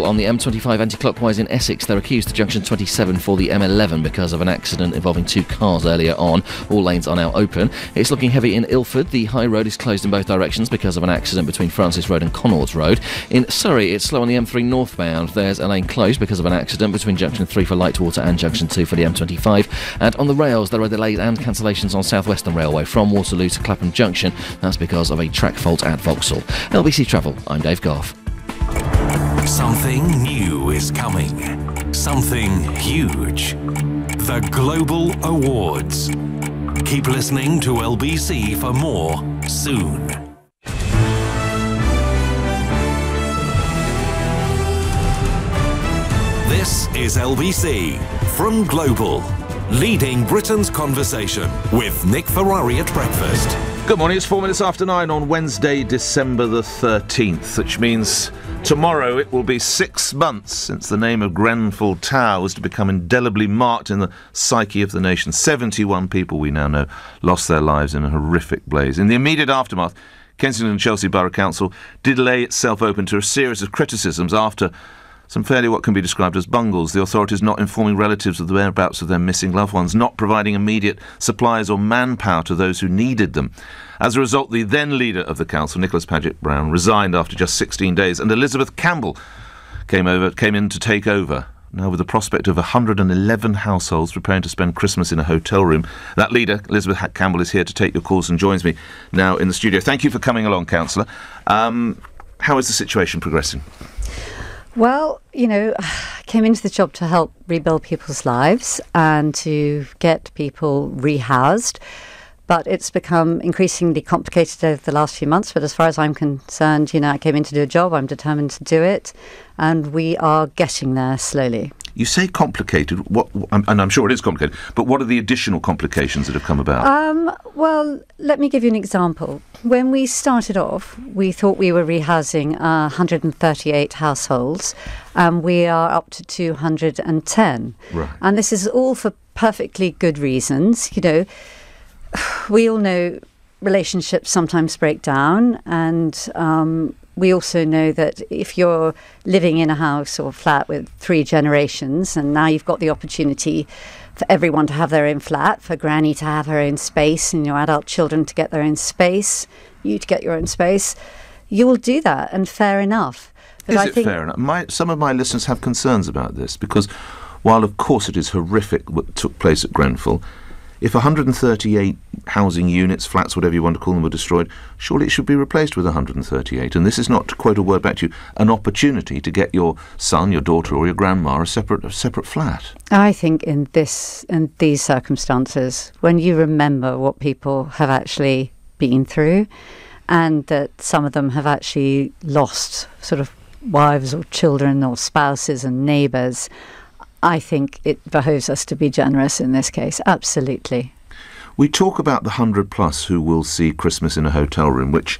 on the M25 anti-clockwise in Essex. They're accused to junction 27 for the M11 because of an accident involving two cars earlier on. All lanes are now open. It's looking heavy in Ilford. The High Road is closed in both directions because of an accident between Francis Road and Connaught Road. In Surrey, it's slow on the M3 northbound. There's a lane closed because of an accident between junction 3 for Lightwater and junction 2 for the M25. And on the rails, there are delays and cancellations on South Western Railway from Waterloo to Clapham Junction. That's because of a track fault at Vauxhall. LBC Travel, I'm Dave Goff. Something new is coming. Something huge. The Global Awards. Keep listening to LBC for more soon. This is LBC from Global, leading Britain's conversation with Nick Ferrari at breakfast. Good morning, it's 4 minutes after 9 on Wednesday, December the 13th, which means tomorrow it will be 6 months since the name of Grenfell Tower was to become indelibly marked in the psyche of the nation. 71 people, we now know, lost their lives in a horrific blaze. In the immediate aftermath, Kensington and Chelsea Borough Council did lay itself open to a series of criticisms after some fairly what can be described as bungles. The authorities not informing relatives of the whereabouts of their missing loved ones, not providing immediate supplies or manpower to those who needed them. As a result, the then leader of the council, Nicholas Paget-Brown, resigned after just 16 days, and Elizabeth Campbell came in to take over. Now, with the prospect of 111 households preparing to spend Christmas in a hotel room, that leader, Elizabeth Campbell, is here to take your calls and joins me now in the studio. Thank you for coming along, Councillor. How is the situation progressing? Well, I came into the job to help rebuild people's lives and to get people rehoused. But it's become increasingly complicated over the last few months. But as far as I'm concerned, I came in to do a job. I'm determined to do it. And we are getting there slowly. You say complicated, and I'm sure it is complicated, but what are the additional complications that have come about? Well, let me give you an example. When we started off, we thought we were rehousing 138 households, and we are up to 210. Right. And this is all for perfectly good reasons. We all know relationships sometimes break down, and we also know that if you're living in a house or flat with 3 generations, and now you've got the opportunity for everyone to have their own flat, for Granny to have her own space, and your adult children to get their own space, you to get your own space, you will do that, and fair enough. But I think fair enough? Some of my listeners have concerns about this, because while of course it is horrific what took place at Grenfell, if 138 housing units, flats, whatever you want to call them, were destroyed, surely it should be replaced with 138. And this is not, to quote a word back to you, an opportunity to get your son, your daughter or your grandma a separate flat. I think in these circumstances, when you remember what people have actually been through, and that some of them have actually lost sort of wives or children or spouses and neighbours, I think it behoves us to be generous in this case, absolutely. We talk about the 100 plus who will see Christmas in a hotel room, which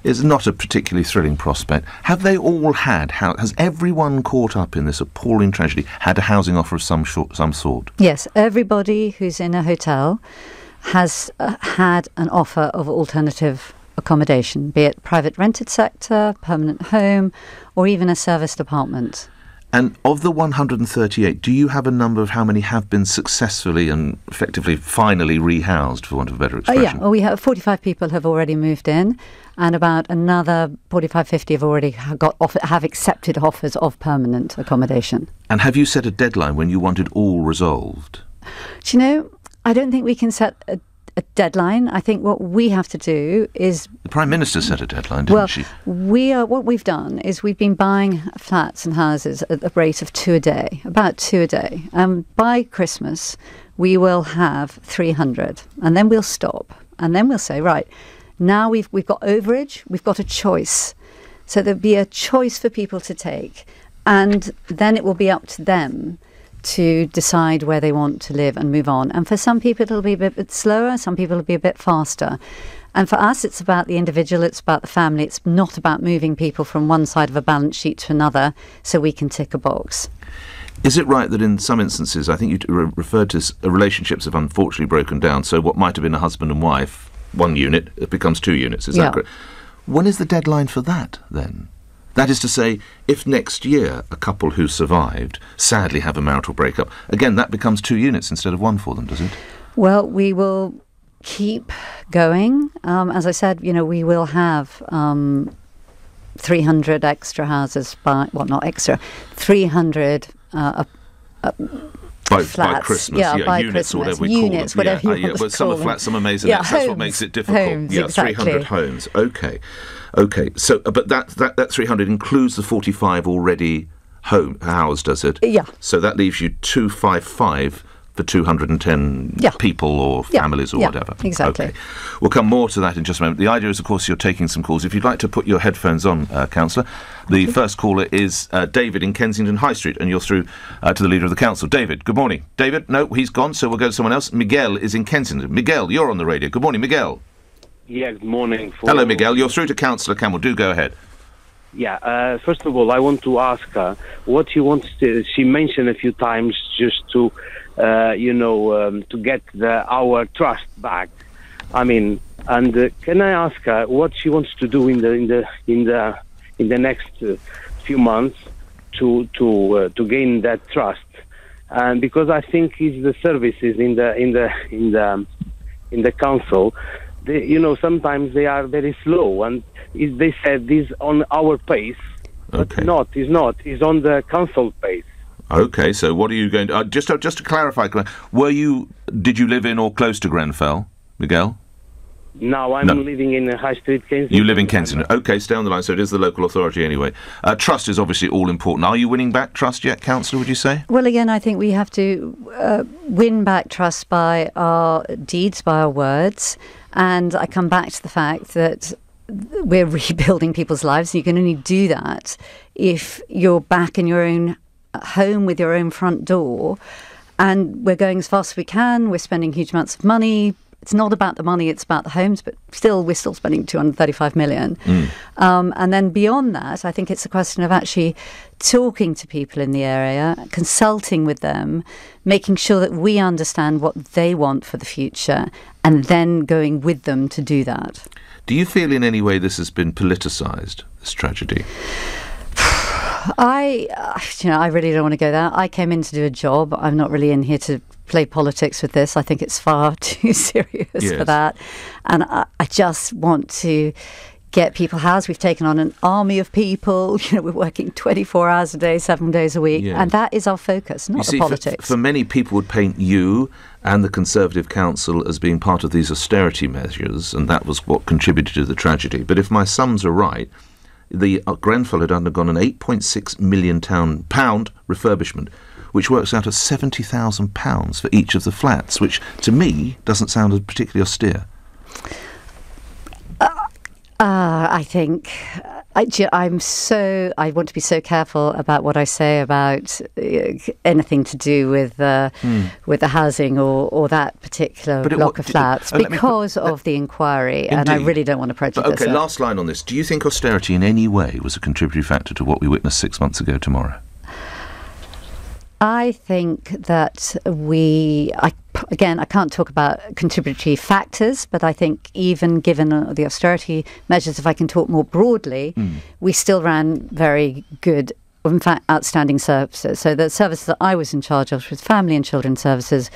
is not a particularly thrilling prospect. Have they all has everyone caught up in this appalling tragedy had a housing offer of some sort? Yes, everybody who's in a hotel has had an offer of alternative accommodation, be it private rented sector, permanent home, or even a serviced apartment. And of the 138, do you have a number of how many have been successfully and effectively finally rehoused, for want of a better expression? Yeah, well, we have 45 people have already moved in, and about another 45, 50 have already have accepted offers of permanent accommodation. And have you set a deadline when you want it all resolved? Do you know, I don't think we can set a deadline. I think what we have to do is... The Prime Minister set a deadline, didn't she? What we've done is we've been buying flats and houses at the rate of 2 a day, about 2 a day. By Christmas, we will have 300, and then we'll stop. And then we'll say, right, now we've got overage, we've got a choice. So there'll be a choice for people to take, and then it will be up to them to decide where they want to live and move on. And for some people it'll be a bit slower, some people it'll be a bit faster. And for us it's about the individual, it's about the family, it's not about moving people from one side of a balance sheet to another so we can tick a box. Is it right that in some instances, I think you referred to relationships have unfortunately broken down, so what might have been a husband and wife, one unit, it becomes 2 units, is that correct? When is the deadline for that then? That is to say, if next year a couple who survived sadly have a marital breakup, again, that becomes 2 units instead of 1 for them, does it? Well, we will keep going. As I said, we will have 300 extra houses not extra, 300 by flats. Christmas, by units Christmas. or whatever we Units, call them. whatever you want to some call are flats, them. some are maisonettes. That's what Homes. makes it difficult. Homes, 300 homes. Okay. So, but that 300 includes the 45 already housed, does it? Yeah. So that leaves you 255 for 210 people or families or whatever. Exactly. Okay. We'll come more to that in just a moment. The idea is, of course, you're taking some calls. If you'd like to put your headphones on, Councillor, the first caller is David in Kensington High Street, and you're through to the Leader of the Council. David, good morning. David, no, he's gone, so we'll go to someone else. Miguel is in Kensington. Miguel, you're on the radio. Good morning, Miguel. Yeah, good morning. Hello, Miguel. You're through to Councillor Campbell. Do go ahead. Yeah, first of all, I want to ask her what she wants to... She mentioned a few times just to, to get our trust back. I mean, and can I ask her what she wants to do in the next few months to gain that trust? And because I think it's the services in the council, sometimes they are very slow, and they said this on our pace, but it's not. It's on the council pace. Okay, so what are you going to... just to clarify, did you live in or close to Grenfell, Miguel? No, I'm living in High Street, Kensington. You live in Kensington. Okay, stay on the line, so it is the local authority anyway. Trust is obviously all important. Are you winning back trust yet, Councillor, would you say? Well, again, I think we have to win back trust by our deeds, by our words. And I come back to the fact that we're rebuilding people's lives. You can only do that if you're back in your own home with your own front door. And we're going as fast as we can. We're spending huge amounts of money. It's not about the money, it's about the homes, but we're still spending 235 million. And then beyond that, I think it's a question of actually talking to people in the area, consulting with them, making sure that we understand what they want for the future, and then going with them to do that. Do you feel in any way this has been politicised, this tragedy? I really don't want to go there. I came in to do a job. I'm not really in here to play politics with this. I think it's far too serious for that. And I just want to get people housed. We've taken on an army of people. We're working 24 hours a day, 7 days a week. Yes. And that is our focus, not the politics. For many people would paint you and the Conservative Council as being part of these austerity measures, and that was what contributed to the tragedy. But if my sums are right, the Grenfell had undergone an £8.6 million refurbishment, which works out at £70,000 for each of the flats, which to me doesn't sound particularly austere. I think I want to be so careful about what I say about anything to do with the housing or that particular block of flats because of the inquiry, indeed. And I really don't want to prejudice it. Last line on this. Do you think austerity in any way was a contributory factor to what we witnessed 6 months ago tomorrow? I think that I can't talk about contributory factors, but I think even given the austerity measures, if I can talk more broadly, we still ran very good, in fact, outstanding services. So the services that I was in charge of, which was family and children's services,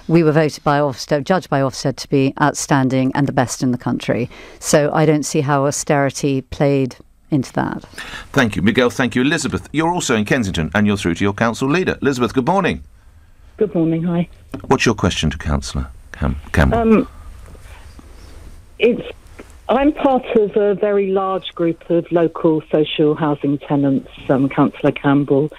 we were voted by Ofsted, judged by Ofsted to be outstanding and the best in the country. So I don't see how austerity played into that. Thank you, Miguel. Thank you, Elizabeth. You're also in Kensington, and you're through to your council leader. Elizabeth, good morning. Good morning. Hi. What's your question to Councillor Campbell? I'm part of a very large group of local social housing tenants, Councillor Campbell.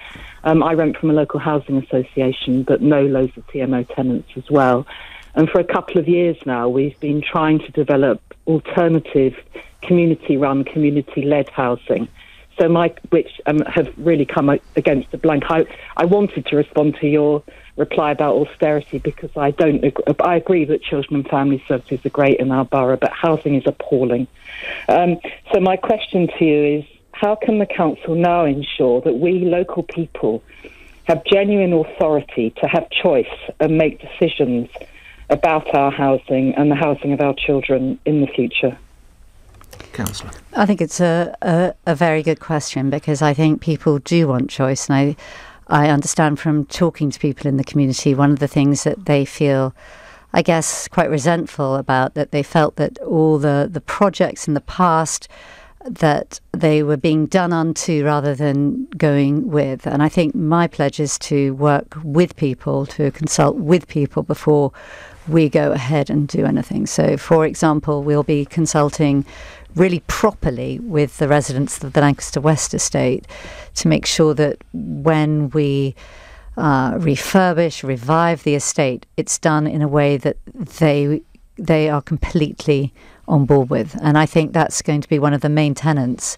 I rent from a local housing association, but know loads of TMO tenants as well. And for a couple of years now, we've been trying to develop alternative community-run, community-led housing, which have really come against the blank. I wanted to respond to your reply about austerity because I agree that children and family services are great in our borough, but housing is appalling. So my question to you is, how can the council now ensure that we local people have genuine authority to have choice and make decisions about our housing and the housing of our children in the future? Councillor? I think it's a very good question, because I think people do want choice, and I understand from talking to people in the community, one of the things that they feel, I guess, quite resentful about, that they felt that all the projects in the past, that they were being done unto rather than going with. And I think my pledge is to work with people, to consult with people before we go ahead and do anything. So, for example, we'll be consulting really properly with the residents of the Lancaster West estate to make sure that when we refurbish, revive the estate, it's done in a way that they are completely on board with. And I think that's going to be one of the main tenets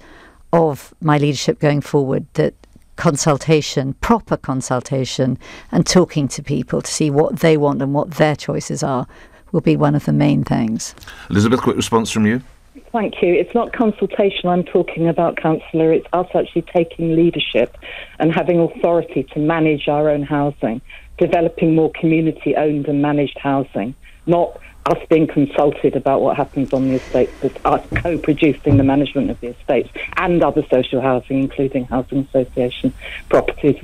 of my leadership going forward, that consultation, proper consultation, and talking to people to see what they want and what their choices are will be one of the main things. Elizabeth, quick response from you. Thank you. It's not consultation I'm talking about, Councillor. It's us actually taking leadership and having authority to manage our own housing, developing more community-owned and managed housing, not us being consulted about what happens on the estates, but us co-producing the management of the estates and other social housing, including housing association properties.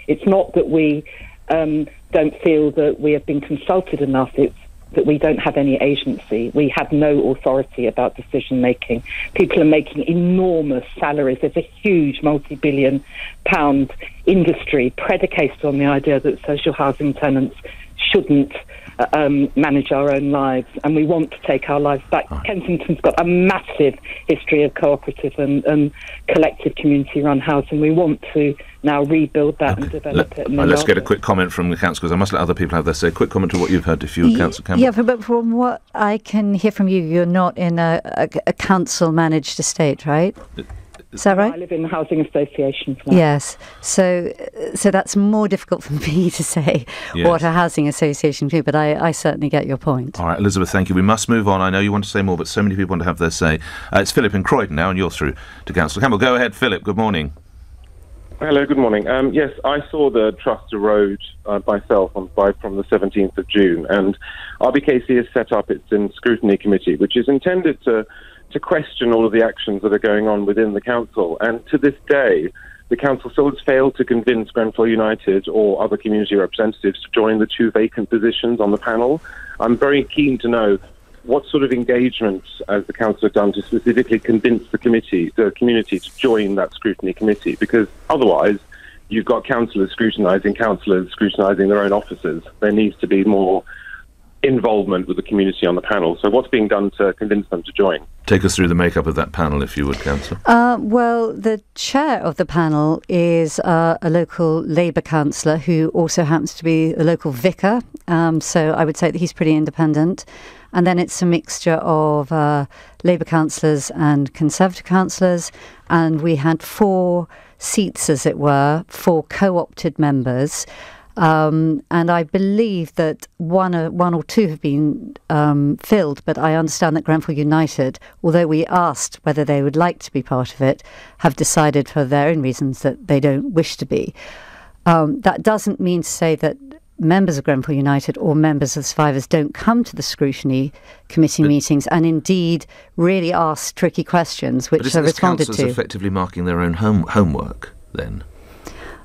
It's not that we don't feel that we have been consulted enough, it's that we don't have any agency. We have no authority about decision making. People are making enormous salaries. There's a huge multi-billion pound industry predicated on the idea that social housing tenants shouldn't manage our own lives, and we want to take our lives back. Kensington's got a massive history of cooperative and collective community-run housing. We want to now rebuild that and develop it. Let's get a quick comment from the council, because I must let other people have their say. Quick comment to what you've heard, if you would, Councillor Campbell. Yeah, but from what I can hear from you, you're not in a council-managed estate, right? Is that right? I live in the housing association. Yes. So that's more difficult for me to say what a housing association do, but I certainly get your point. All right, Elizabeth, thank you. We must move on. I know you want to say more, but so many people want to have their say. It's Philip in Croydon now, and you're through to Councillor Campbell. Go ahead, Philip. Good morning. Hello, good morning. Yes, I saw the trust erode myself from the 17th of June, and RBKC has set up its scrutiny committee, which is intended to question all of the actions that are going on within the council. And to this day, the council still has failed to convince Grenfell United or other community representatives to join the 2 vacant positions on the panel. I'm very keen to know what sort of engagement has the council done to specifically convince the community to join that scrutiny committee, because otherwise you've got councillors scrutinising their own officers. There needs to be more involvement with the community on the panel. So what's being done to convince them to join? Take us through the makeup of that panel, if you would, Councillor. Well, the chair of the panel is a local Labour councillor who also happens to be a local vicar. So I would say that he's pretty independent. And then it's a mixture of Labour councillors and Conservative councillors. And we had 4 seats, as it were, 4 co-opted members. And I believe that one or two have been filled, but I understand that Grenfell United, although we asked whether they would like to be part of it, have decided for their own reasons that they don't wish to be. That doesn't mean to say that members of Grenfell United or members of survivors don't come to the scrutiny committee meetings and indeed really ask tricky questions, which are responded to. But isn't this effectively marking their own homework, then?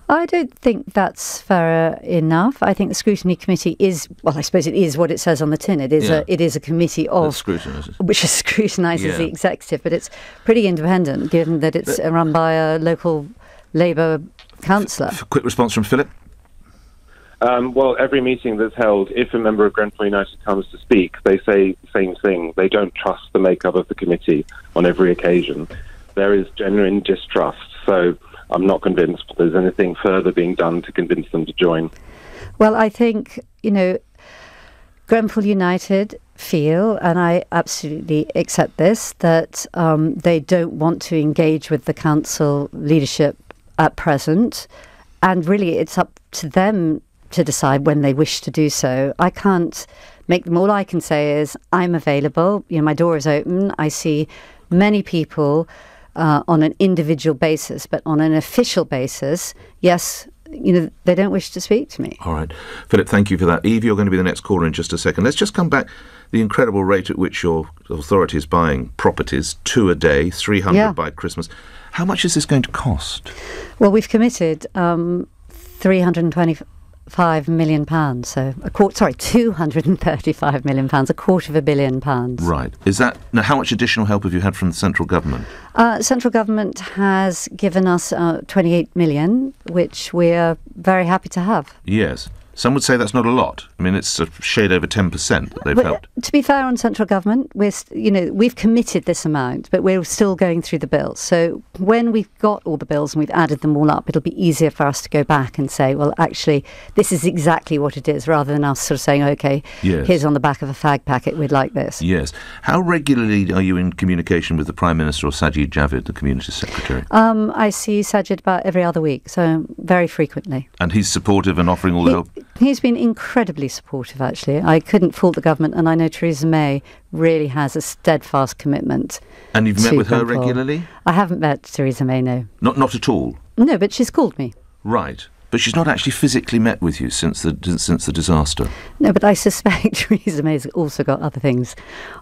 I don't think that's fair enough. I think the scrutiny committee is, well, I suppose it is what it says on the tin. It is a committee which scrutinises the executive, but it's pretty independent, given that it's run by a local Labour councillor. Quick response from Philip. Well, every meeting that's held, if a member of Grenfell United comes to speak, they say the same thing. They don't trust the makeup of the committee on every occasion. There is genuine distrust. So I'm not convinced there's anything further being done to convince them to join. Well, I think, Grenfell United feel, and I absolutely accept this, that they don't want to engage with the council leadership at present. And really, it's up to them to decide when they wish to do so. I can't make them. All I can say is I'm available. My door is open. I see many people on an individual basis, but on an official basis, yes, they don't wish to speak to me. All right. Philip, thank you for that. Eve, you're going to be the next caller in just a second. Let's just come back. The incredible rate at which your authority is buying properties, 2 a day, 300 by Christmas. How much is this going to cost? Well, we've committed £325 million, so £235 million, £250 million. Right. Now, how much additional help have you had from the central government? Central government has given us 28 million, which we're very happy to have. Yes. Some would say that's not a lot. I mean, it's a shade over 10% that they've helped. To be fair on central government, we've committed this amount, but we're still going through the bills. So when we've got all the bills and we've added them all up, it'll be easier for us to go back and say, well, actually, this is exactly what it is, rather than us sort of saying, OK, here's on the back of a fag packet, we'd like this. Yes. How regularly are you in communication with the Prime Minister or Sajid Javid, the Community Secretary? I see Sajid about every other week, so very frequently. And he's supportive and offering all the help? He's been incredibly supportive, actually. I couldn't fault the government, and I know Theresa May really has a steadfast commitment. And you've met with her regularly? I haven't met Theresa May, no. Not at all? No, but she's called me. Right. But she's not actually physically met with you since the disaster. No, but I suspect Theresa May's also got other things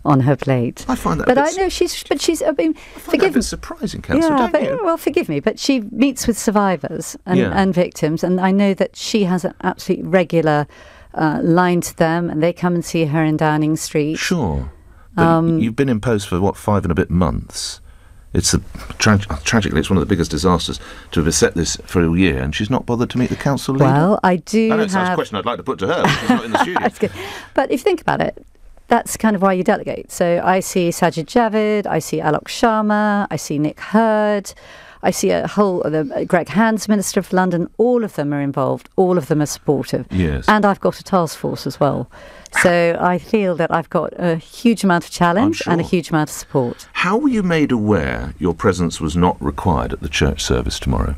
on her plate. I find that. But I know she's. I mean, forgive me. Surprising, Councillor. Yeah, well, forgive me, but she meets with survivors and victims, and I know that she has an absolutely regular line to them, and they come and see her in Downing Street. Sure, but you've been in post for 5 and a bit months. It's tragically, it's one of the biggest disasters to have beset this for a year, and she's not bothered to meet the council leader. Well, I know it's a question I'd like to put to her, but she's not in the studio. That's good. But if you think about it, that's kind of why you delegate. So I see Sajid Javid, I see Alok Sharma, I see Nick Hurd, I see Greg Hands, Minister of London. All of them are involved. All of them are supportive. Yes. And I've got a task force as well. So I feel that I've got a huge amount of challenge and a huge amount of support. How were you made aware your presence was not required at the church service tomorrow?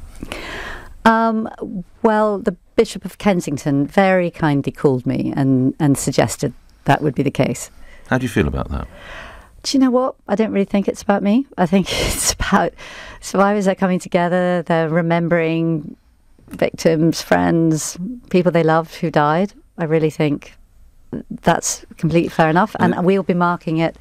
Well, the Bishop of Kensington very kindly called me and suggested that would be the case. How do you feel about that? Do you know what? I don't really think it's about me. I think it's about survivors that are coming together. They're remembering victims, friends, people they loved who died. I really think that's completely fair enough. And we'll be marking it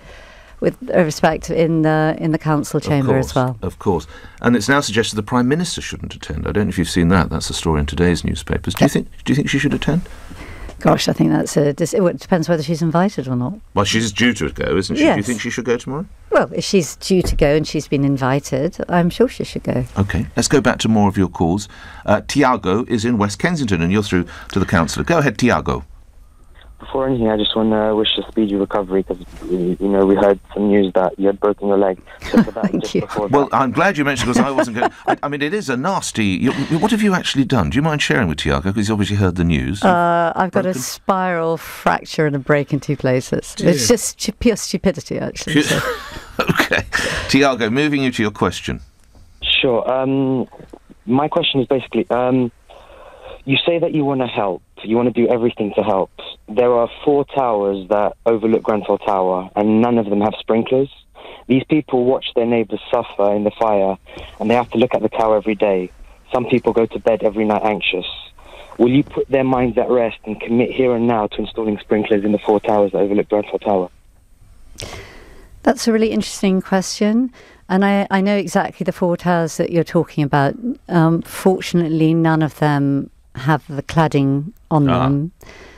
with respect in the council chamber as well. Of course. And it's now suggested the Prime Minister shouldn't attend. I don't know if you've seen that. That's a story in today's newspapers. Do you think she should attend? Gosh, I think that's it depends whether she's invited or not. Well, she's due to go, isn't she? Yes. Do you think she should go tomorrow? Well, if she's due to go and she's been invited, I'm sure she should go. OK, let's go back to more of your calls. Tiago is in West Kensington and you're through to the councillor. Go ahead, Tiago. Before anything, I just want to wish a speedy recovery because, we heard some news that you had broken your leg. So for that, Thank you. Well, I'm glad you mentioned because I wasn't going to... I mean, it is a nasty... What have you actually done? Do you mind sharing with Tiago? Because he's obviously heard the news. I've got a spiral fracture and a break in 2 places. Dear. It's just pure stupidity, actually. OK. Tiago, moving you to your question. Sure. My question is basically... you say that you want to help. You want to do everything to help. There are 4 towers that overlook Grenfell Tower, and none of them have sprinklers. These people watch their neighbours suffer in the fire, and they have to look at the tower every day. Some people go to bed every night anxious. Will you put their minds at rest and commit here and now to installing sprinklers in the 4 towers that overlook Grenfell Tower? That's a really interesting question. And I know exactly the 4 towers that you're talking about. Fortunately, none of them have the cladding on them,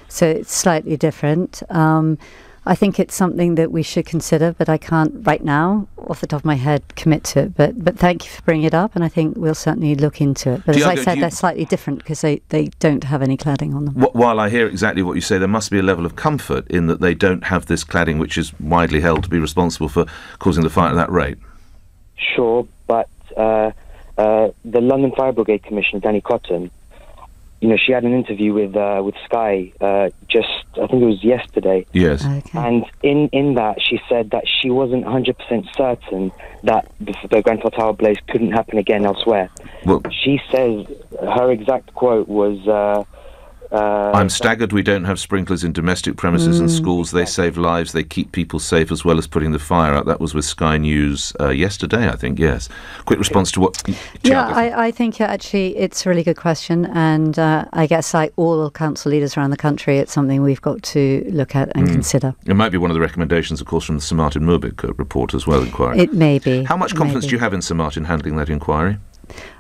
so it's slightly different. I think it's something that we should consider, but I can't right now, off the top of my head, commit to it. But thank you for bringing it up, and I think we'll certainly look into it. But Tiago, as I said, they're slightly different because they don't have any cladding on them. While I hear exactly what you say, there must be a level of comfort in that they don't have this cladding, which is widely held to be responsible for causing the fire at that rate. Sure, but the London Fire Brigade Commissioner, Danny Cotton, she had an interview with Sky just, I think it was yesterday. Yes. Okay. And in that, she said that she wasn't 100% certain that the Grenfell Tower blaze couldn't happen again elsewhere. Well, she says her exact quote was, I'm staggered we don't have sprinklers in domestic premises and schools. They save lives, they keep people safe as well as putting the fire out. That was with Sky News yesterday, I think, yes. Quick response to what... Yeah, I think actually it's a really good question, and I guess like all council leaders around the country, it's something we've got to look at and consider. It might be one of the recommendations, of course, from the Sir Martin Moorbeck report as well, inquiry. It may be. How much confidence do you have in Sir Martin handling that inquiry?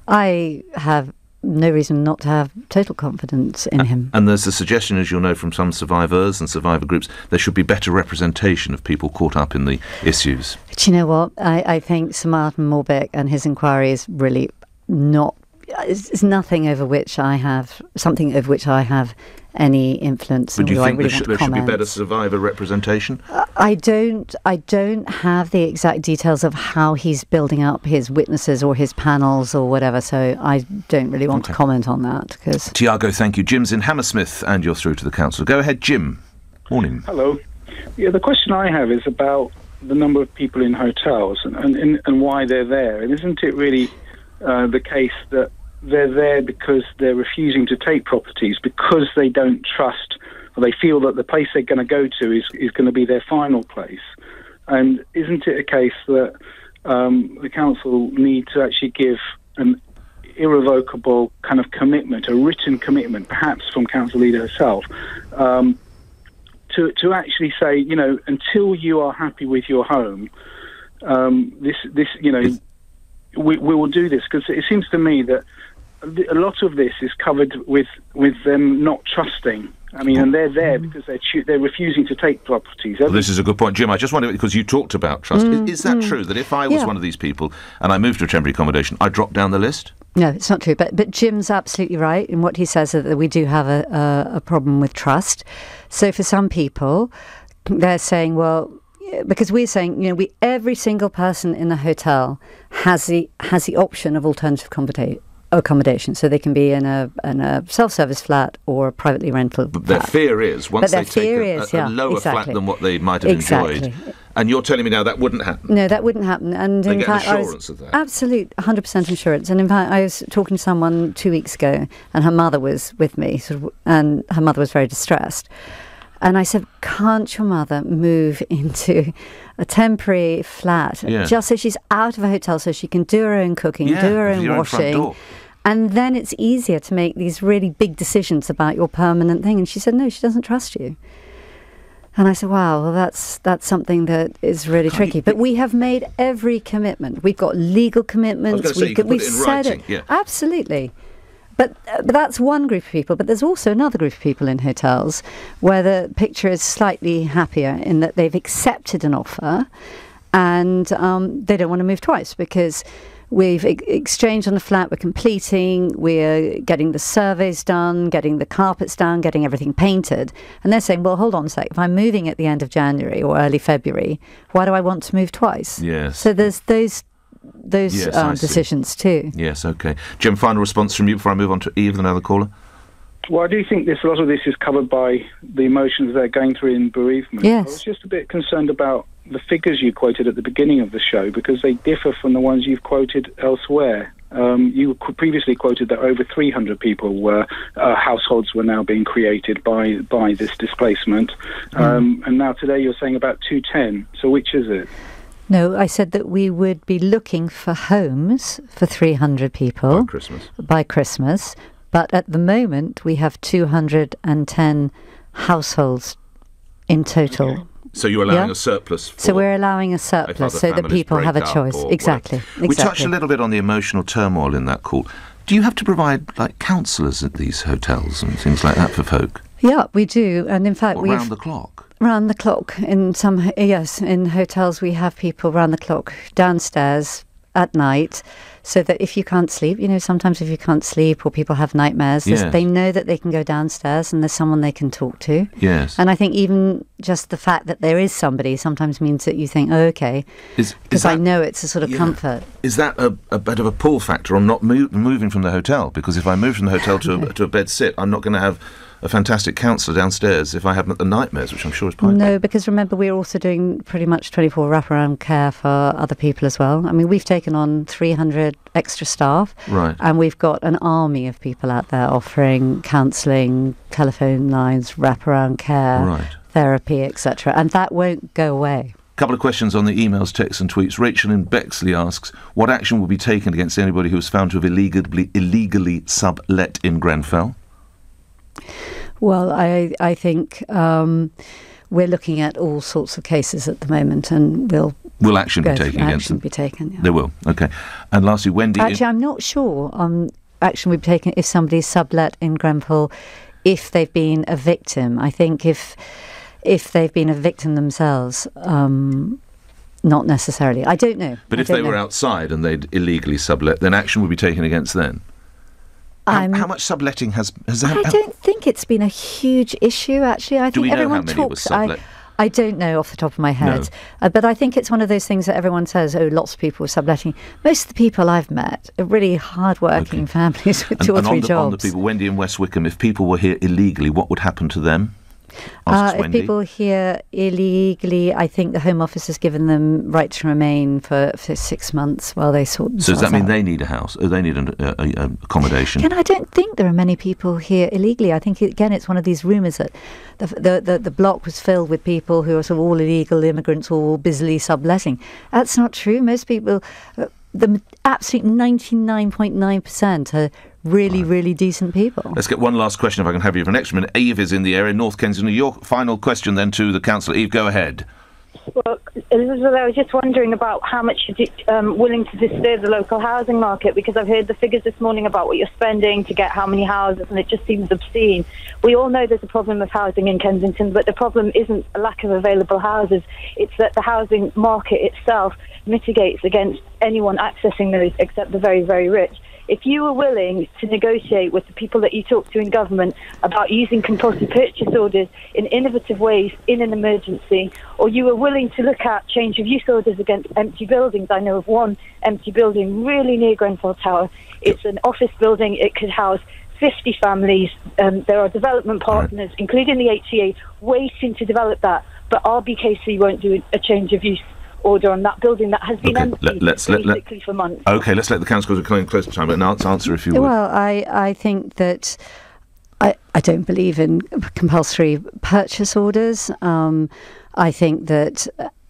I have no reason not to have total confidence in him. And there's a suggestion, as you'll know from some survivors and survivor groups, there should be better representation of people caught up in the issues. Do you know what? I think Sir Martin Moorbeck and his inquiry is really not... It's something over which I have any influence. But do you think really there should be better survivor representation? I don't have the exact details of how he's building up his witnesses or his panels or whatever, so I don't really want to comment on that. Tiago, thank you. Jim's in Hammersmith and you're through to the council. Go ahead, Jim. Morning. Hello. Yeah, the question I have is about the number of people in hotels and why they're there. And isn't it really the case that they're there because they're refusing to take properties because they don't trust, or they feel that the place they're going to go to is going to be their final place? And isn't it a case that the council need to actually give an irrevocable kind of commitment, a written commitment, perhaps from council leader herself, to actually say, you know, until you are happy with your home, we will do this? Because it seems to me that a lot of this is covered with them not trusting. I mean, and they're there because they're refusing to take properties. Well, this is a good point, Jim. I just wonder, because you talked about trust. Is that true, that if I was one of these people and I moved to a temporary accommodation, I drop down the list? No, it's not true. But Jim's absolutely right in what he says, that we do have a problem with trust. So for some people, they're saying, well, because we're saying, you know, every single person in the hotel has the option of alternative accommodation, so they can be in a self-service flat or a privately rented flat. Their fear is, once they take a lower exactly. flat than what they might have enjoyed. And you're telling me now that wouldn't happen? No, that wouldn't happen. And they in get fact, assurance of that? Absolute 100% assurance. And in fact, I was talking to someone 2 weeks ago, and her mother was with me, and her mother was very distressed. And I said, can't your mother move into a temporary flat just so she's out of a hotel, so she can do her own cooking, do her own washing? And then it's easier to make these really big decisions about your permanent thing. And she said, no, she doesn't trust you. And I said, wow, well, that's something that is really tricky. But we have made every commitment. We've got legal commitments. We've said it. Yeah. Absolutely. But that's one group of people. But there's also another group of people in hotels where the picture is slightly happier in that they've accepted an offer and they don't want to move twice because we've exchanged on the flat, we're completing, we're getting the surveys done, getting the carpets down, getting everything painted. And they're saying, well, hold on a sec, if I'm moving at the end of January or early February, why do I want to move twice? Yes. So there's those decisions too. Yes, OK. Jim, final response from you before I move on to Eve, another caller. Well, I do think a lot of this is covered by the emotions they're going through in bereavement. Yes. I was just a bit concerned about the figures you quoted at the beginning of the show because they differ from the ones you've quoted elsewhere. You previously quoted that over 300 people households were now being created by this displacement. And now today you're saying about 210. So which is it? No, I said that we would be looking for homes for 300 people by Christmas. But at the moment, we have 210 households in total. Okay. So you're allowing a surplus? So we're allowing a surplus so that people have a choice. Exactly. We touched a little bit on the emotional turmoil in that call. Do you have to provide like counsellors at these hotels and things like that for folk? Yeah, we do. And in fact, round the clock? Round the clock. In hotels we have people round the clock downstairs at night, so that if you can't sleep, sometimes if you can't sleep or people have nightmares, they know that they can go downstairs and there's someone they can talk to. Yes. And I think even just the fact that there is somebody sometimes means that you think, oh, okay, because I know it's a sort of comfort. Is that a bit of a pull factor on not moving from the hotel? Because if I move from the hotel to a bed sit, I'm not going to have a fantastic counsellor downstairs if I haven't the nightmares, which I'm sure is part of No, it. because remember, we're also doing pretty much 24 wraparound care for other people as well. I mean, we've taken on 300 extra staff. Right. And we've got an army of people out there offering counselling, telephone lines, wraparound care, Right. therapy, etc. And that won't go away. Couple of questions on the emails, texts and tweets. Rachel in Bexley asks, what action will be taken against anybody who is found to have illegally sublet in Grenfell? Well, I think we're looking at all sorts of cases at the moment, and Will action be taken against them? Action be taken, yeah. There will, okay. And lastly, Wendy... Actually, I'm not sure action will be taken if somebody's sublet in Grenfell if they've been a victim. I think if they've been a victim themselves, not necessarily. I don't know. But if they were outside and they'd illegally sublet, then action would be taken against them. How much subletting has I don't think it's been a huge issue, actually. I think we know everyone how many was sublet? I don't know off the top of my head. No. But I think it's one of those things that everyone says, oh, lots of people were subletting. Most of the people I've met are really hard-working families with two or three jobs. On the people, Wendy in West Wickham, if people were here illegally, what would happen to them? If people here illegally, I think the Home Office has given them right to remain for 6 months while they sort themselves out. So does that mean they need a house? Or they need an accommodation? And I don't think there are many people here illegally. I think, again, it's one of these rumours that the block was filled with people who are sort of all illegal immigrants, all busily subletting. That's not true. Most people, the absolute 99.9% are really decent people. Let's get one last question, if I can have you for an extra minute. Eve is in the area, North Kensington. Your final question then to the councillor. Eve, go ahead. Well, Elizabeth, I was just wondering about how much you're willing to disturb the local housing market, because I've heard the figures this morning about what you're spending to get how many houses, and it just seems obscene. We all know there's a problem of housing in Kensington, but the problem isn't a lack of available houses. It's that the housing market itself mitigates against anyone accessing those except the very, very rich. If you were willing to negotiate with the people that you talk to in government about using compulsory purchase orders in innovative ways in an emergency, or you were willing to look at change of use orders against empty buildings. I know of one empty building really near Grenfell Tower. It's an office building. It could house 50 families. There are development partners, including the HCA, waiting to develop that. But RBKC won't do a change of use order on that building that has been empty basically for months. Okay, let's let the council go close to time, but now answer if you would. Well, I think that I don't believe in compulsory purchase orders. I think that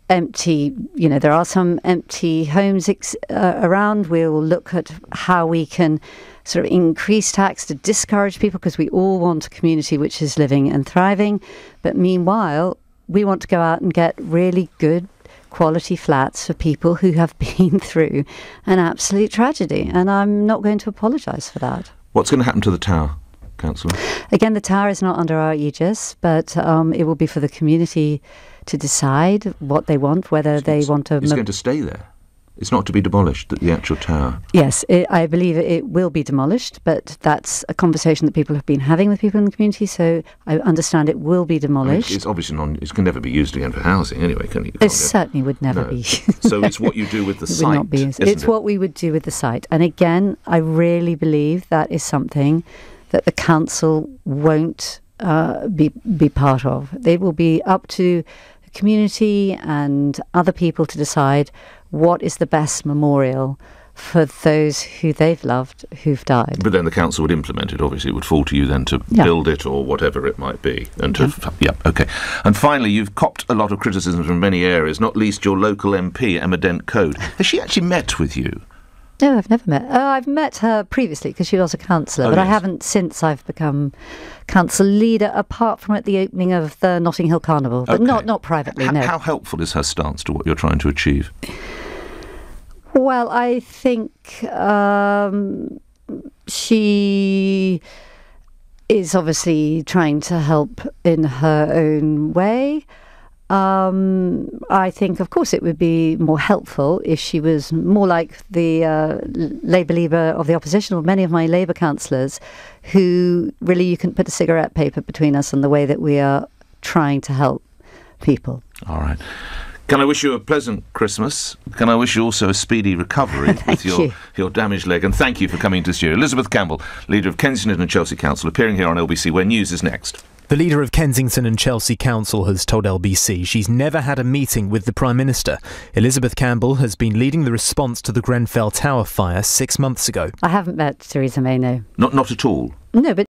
there are some empty homes around. We'll look at how we can sort of increase tax to discourage people, because we all want a community which is living and thriving. But meanwhile, we want to go out and get really good quality flats for people who have been through an absolute tragedy, and I'm not going to apologise for that. What's going to happen to the tower, councillor? Again, the tower is not under our aegis, but it will be for the community to decide what they want, whether they want to... It's going to stay there. It's not to be demolished, the actual tower. Yes, I believe it will be demolished, but that's a conversation that people have been having with people in the community, so I understand it will be demolished. It's obviously it can never be used again for housing anyway, can it? It certainly would never be. So it's what you do with the site, would not be used. It's what we would do with the site. And again, I really believe that is something that the council won't be part of. It will be up to the community and other people to decide what is the best memorial for those who they've loved who've died. But then the council would implement it. Obviously, it would fall to you then to build it or whatever it might be. And okay. And finally, you've copped a lot of criticism from many areas, not least your local MP, Emma Dent-Coad. Has she actually met with you? No, I've never met. I've met her previously because she was a councillor, but yes. I haven't since I've become council leader, apart from at the opening of the Notting Hill Carnival, but not privately. No. How helpful is her stance to what you're trying to achieve? Well, I think she is obviously trying to help in her own way. I think, of course, it would be more helpful if she was more like the Labour leader of the opposition, or many of my Labour councillors, who really you can put a cigarette paper between us and the way that we are trying to help people. All right. Can I wish you a pleasant Christmas? Can I wish you also a speedy recovery with your damaged leg? And thank you for coming to the studio. Elizabeth Campbell, leader of Kensington and Chelsea Council, appearing here on LBC, where news is next. The leader of Kensington and Chelsea Council has told LBC she's never had a meeting with the Prime Minister. Elizabeth Campbell has been leading the response to the Grenfell Tower fire 6 months ago. I haven't met Theresa May, no. Not at all? No, but